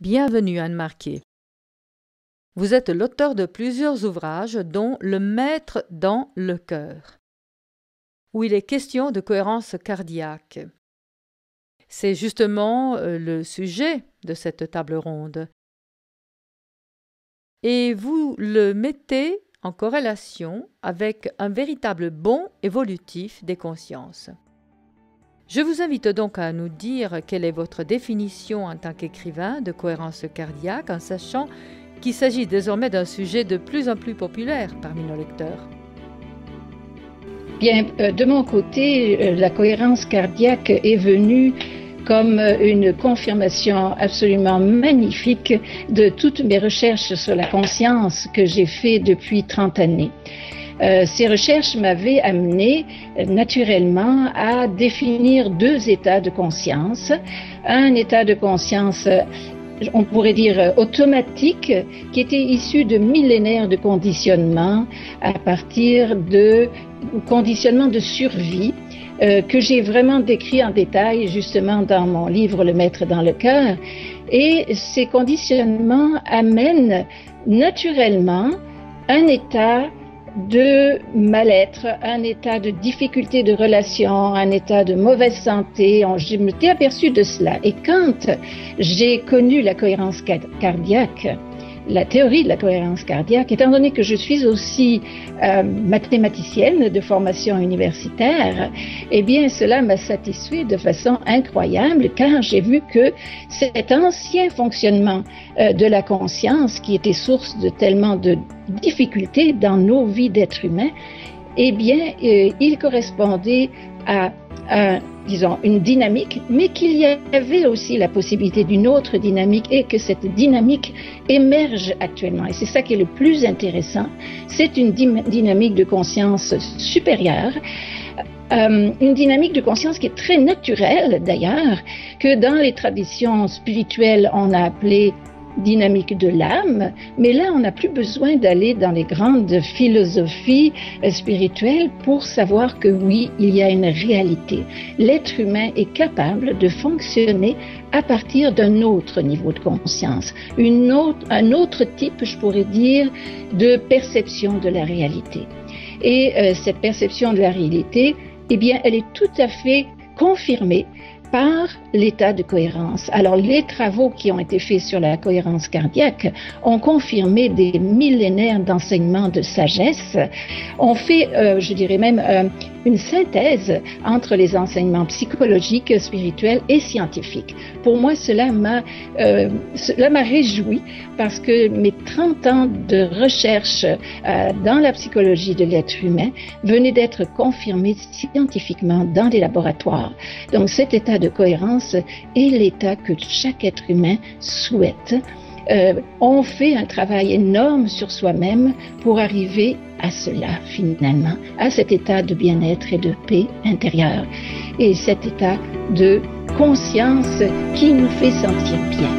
Bienvenue Anne Marquier. Vous êtes l'auteur de plusieurs ouvrages dont Le Maître dans le cœur, où il est question de cohérence cardiaque. C'est justement le sujet de cette table ronde. Et vous le mettez en corrélation avec un véritable bond évolutif des consciences. Je vous invite donc à nous dire quelle est votre définition en tant qu'écrivain de cohérence cardiaque, en sachant qu'il s'agit désormais d'un sujet de plus en plus populaire parmi nos lecteurs. Bien, de mon côté, la cohérence cardiaque est venue comme une confirmation absolument magnifique de toutes mes recherches sur la conscience que j'ai fait depuis 30 années. Ces recherches m'avaient amené naturellement à définir deux états de conscience. Un état de conscience, on pourrait dire automatique, qui était issu de millénaires de conditionnement à partir de conditionnements de survie que j'ai vraiment décrit en détail justement dans mon livre Le Maître dans le cœur. Et ces conditionnements amènent naturellement un état de mal-être, un état de difficulté de relation, un état de mauvaise santé. Je m'étais aperçue de cela. Et quand j'ai connu la cohérence cardiaque, la théorie de la cohérence cardiaque, étant donné que je suis aussi mathématicienne de formation universitaire, eh bien cela m'a satisfait de façon incroyable, car j'ai vu que cet ancien fonctionnement de la conscience, qui était source de tellement de difficultés dans nos vies d'êtres humains, eh bien il correspondait à disons, une dynamique, mais qu'il y avait aussi la possibilité d'une autre dynamique et que cette dynamique émerge actuellement. Et c'est ça qui est le plus intéressant. C'est une dynamique de conscience supérieure, une dynamique de conscience qui est très naturelle d'ailleurs, que dans les traditions spirituelles on a appelé dynamique de l'âme, mais là on n'a plus besoin d'aller dans les grandes philosophies spirituelles pour savoir que oui, il y a une réalité. L'être humain est capable de fonctionner à partir d'un autre niveau de conscience, un autre type, je pourrais dire, de perception de la réalité. Et cette perception de la réalité, eh bien, elle est tout à fait confirmée par l'état de cohérence. Alors, les travaux qui ont été faits sur la cohérence cardiaque ont confirmé des millénaires d'enseignements de sagesse, ont fait, je dirais même, une synthèse entre les enseignements psychologiques, spirituels et scientifiques. Pour moi, cela m'a réjoui parce que mes 30 ans de recherche dans la psychologie de l'être humain venaient d'être confirmés scientifiquement dans les laboratoires. Donc, cet état de cohérence est l'état que chaque être humain souhaite. On fait un travail énorme sur soi-même pour arriver à cela, finalement, à cet état de bien-être et de paix intérieure. Et cet état de conscience qui nous fait sentir bien.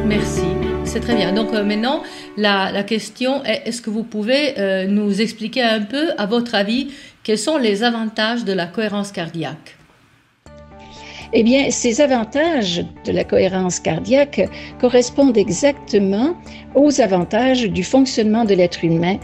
Merci, c'est très bien. Donc maintenant, la question est, est-ce que vous pouvez nous expliquer un peu, à votre avis, quels sont les avantages de la cohérence cardiaque ? Eh bien, ces avantages de la cohérence cardiaque correspondent exactement aux avantages du fonctionnement de l'être humain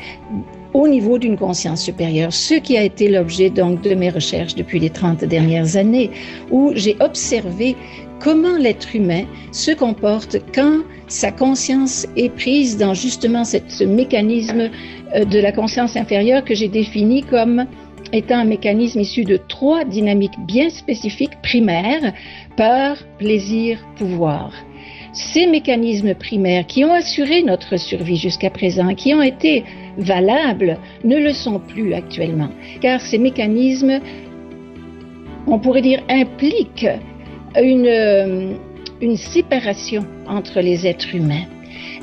au niveau d'une conscience supérieure, ce qui a été l'objet donc de mes recherches depuis les 30 dernières années, où j'ai observé comment l'être humain se comporte quand sa conscience est prise dans justement ce mécanisme de la conscience inférieure que j'ai défini comme étant un mécanisme issu de 3 dynamiques bien spécifiques primaires: peur, plaisir, pouvoir. Ces mécanismes primaires qui ont assuré notre survie jusqu'à présent, qui ont été valables, ne le sont plus actuellement, car ces mécanismes, on pourrait dire, impliquent une séparation entre les êtres humains.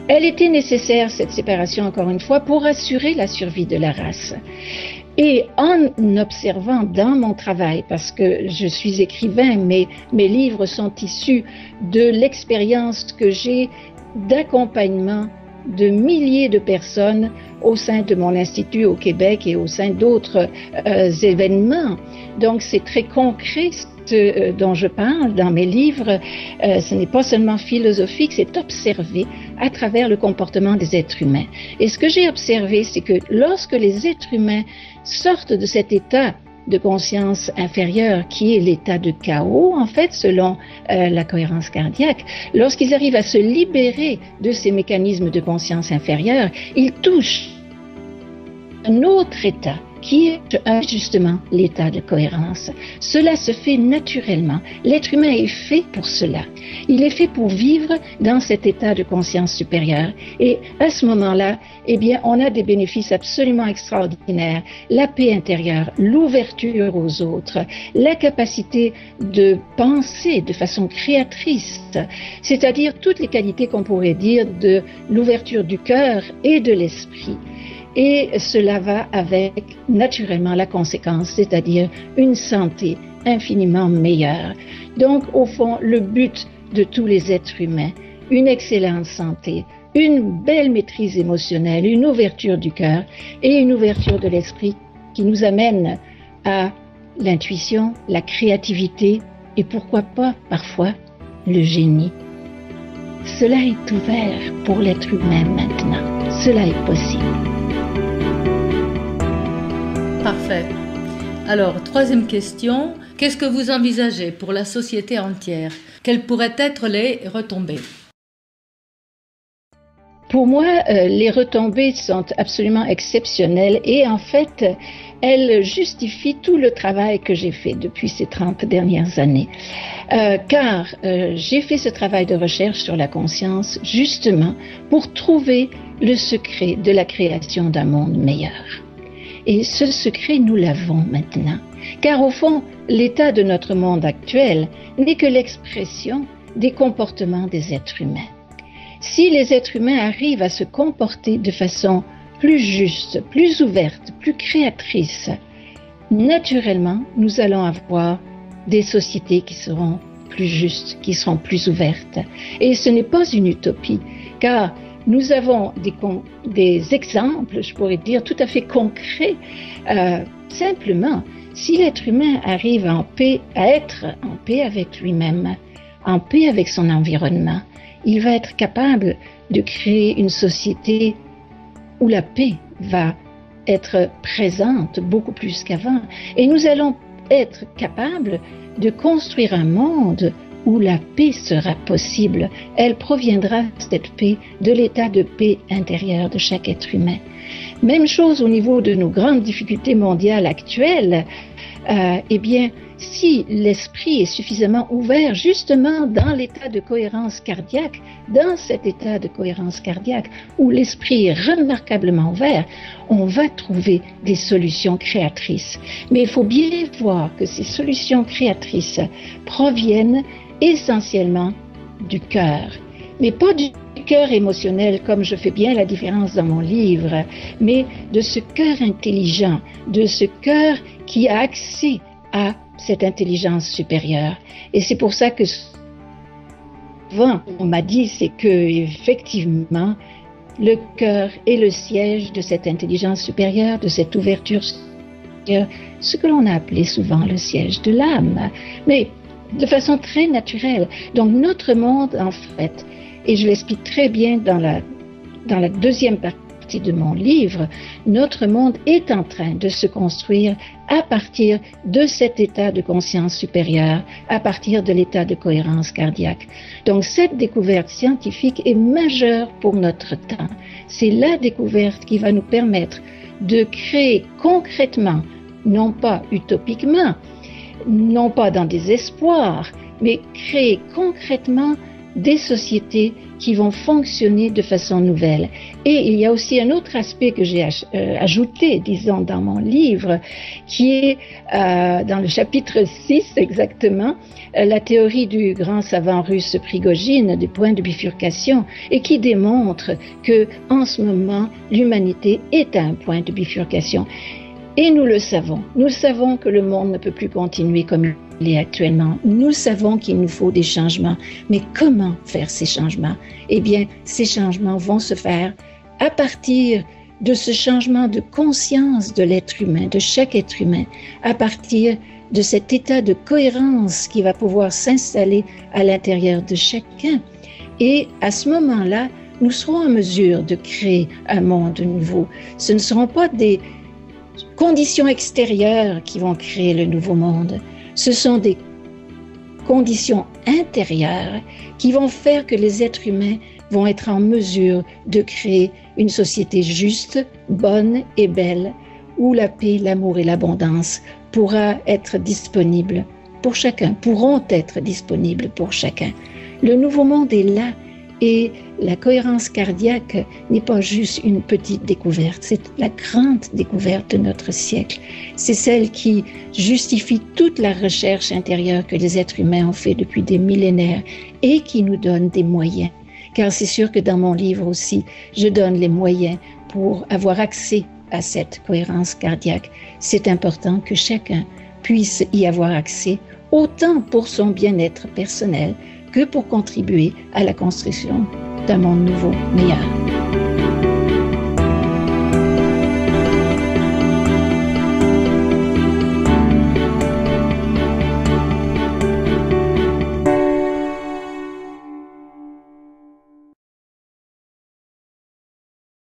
Elle était nécessaire, cette séparation, encore une fois, pour assurer la survie de la race. Et en observant dans mon travail, parce que je suis écrivain, mais mes livres sont issus de l'expérience que j'ai d'accompagnement de milliers de personnes au sein de mon institut au Québec et au sein d'autres événements. Donc c'est très concret ce dont je parle dans mes livres, ce n'est pas seulement philosophique, c'est observé à travers le comportement des êtres humains. Et ce que j'ai observé, c'est que lorsque les êtres humains sortent de cet état de conscience inférieure qui est l'état de chaos, en fait, selon la cohérence cardiaque, lorsqu'ils arrivent à se libérer de ces mécanismes de conscience inférieure, ils touchent un autre état qui est justement l'état de cohérence. Cela se fait naturellement. L'être humain est fait pour cela. Il est fait pour vivre dans cet état de conscience supérieure. Et à ce moment-là, eh bien, on a des bénéfices absolument extraordinaires. La paix intérieure, l'ouverture aux autres, la capacité de penser de façon créatrice, c'est-à-dire toutes les qualités qu'on pourrait dire de l'ouverture du cœur et de l'esprit. Et cela va avec naturellement la conséquence, c'est-à-dire une santé infiniment meilleure. Donc, au fond, le but de tous les êtres humains, une excellente santé, une belle maîtrise émotionnelle, une ouverture du cœur et une ouverture de l'esprit qui nous amène à l'intuition, la créativité et pourquoi pas parfois le génie. Cela est ouvert pour l'être humain maintenant. Cela est possible. Parfait. Alors, troisième question. Qu'est-ce que vous envisagez pour la société entière? Quelles pourraient être les retombées? Pour moi, les retombées sont absolument exceptionnelles et en fait, elles justifient tout le travail que j'ai fait depuis ces 30 dernières années. Car j'ai fait ce travail de recherche sur la conscience justement pour trouver le secret de la création d'un monde meilleur. Et ce secret, nous l'avons maintenant. Car au fond, l'état de notre monde actuel n'est que l'expression des comportements des êtres humains. Si les êtres humains arrivent à se comporter de façon plus juste, plus ouverte, plus créatrice, naturellement, nous allons avoir des sociétés qui seront plus justes, qui seront plus ouvertes. Et ce n'est pas une utopie, car nous avons des exemples, je pourrais dire, tout à fait concrets. Simplement, si l'être humain arrive à être en paix avec lui-même, en paix avec son environnement, il va être capable de créer une société où la paix va être présente beaucoup plus qu'avant. Et nous allons être capables de construire un monde où la paix sera possible. Elle proviendra, cette paix, de l'état de paix intérieur de chaque être humain. Même chose au niveau de nos grandes difficultés mondiales actuelles. Eh bien, si l'esprit est suffisamment ouvert justement dans l'état de cohérence cardiaque, dans cet état de cohérence cardiaque où l'esprit est remarquablement ouvert, on va trouver des solutions créatrices. Mais il faut bien voir que ces solutions créatrices proviennent essentiellement du cœur, mais pas du cœur émotionnel comme je fais bien la différence dans mon livre, mais de ce cœur intelligent, de ce cœur qui a accès à cette intelligence supérieure. Et c'est pour ça que souvent on m'a dit, c'est que effectivement le cœur est le siège de cette intelligence supérieure, de cette ouverture supérieure, ce que l'on a appelé souvent le siège de l'âme, mais de façon très naturelle. Donc notre monde, en fait, et je l'explique très bien dans la deuxième partie de mon livre, notre monde est en train de se construire à partir de cet état de conscience supérieure, à partir de l'état de cohérence cardiaque. Donc cette découverte scientifique est majeure pour notre temps. C'est la découverte qui va nous permettre de créer concrètement, non pas utopiquement, non pas dans des espoirs, mais créer concrètement des sociétés qui vont fonctionner de façon nouvelle. Et il y a aussi un autre aspect que j'ai ajouté, disons, dans mon livre, qui est dans le chapitre 6 exactement, la théorie du grand savant russe Prigogine du point de bifurcation, et qui démontre que en ce moment, l'humanité est à un point de bifurcation. Et nous le savons. Nous savons que le monde ne peut plus continuer comme il est actuellement. Nous savons qu'il nous faut des changements. Mais comment faire ces changements? Eh bien, ces changements vont se faire à partir de ce changement de conscience de l'être humain, de chaque être humain, à partir de cet état de cohérence qui va pouvoir s'installer à l'intérieur de chacun. Et à ce moment-là, nous serons en mesure de créer un monde nouveau. Ce ne seront pas des conditions extérieures qui vont créer le nouveau monde. Ce sont des conditions intérieures qui vont faire que les êtres humains vont être en mesure de créer une société juste, bonne et belle, où la paix, l'amour et l'abondance pourront être disponibles pour chacun. Le nouveau monde est là et la cohérence cardiaque n'est pas juste une petite découverte, c'est la grande découverte de notre siècle. C'est celle qui justifie toute la recherche intérieure que les êtres humains ont fait depuis des millénaires et qui nous donne des moyens. Car c'est sûr que dans mon livre aussi, je donne les moyens pour avoir accès à cette cohérence cardiaque. C'est important que chacun puisse y avoir accès, autant pour son bien-être personnel que pour contribuer à la construction d'un monde nouveau, meilleur.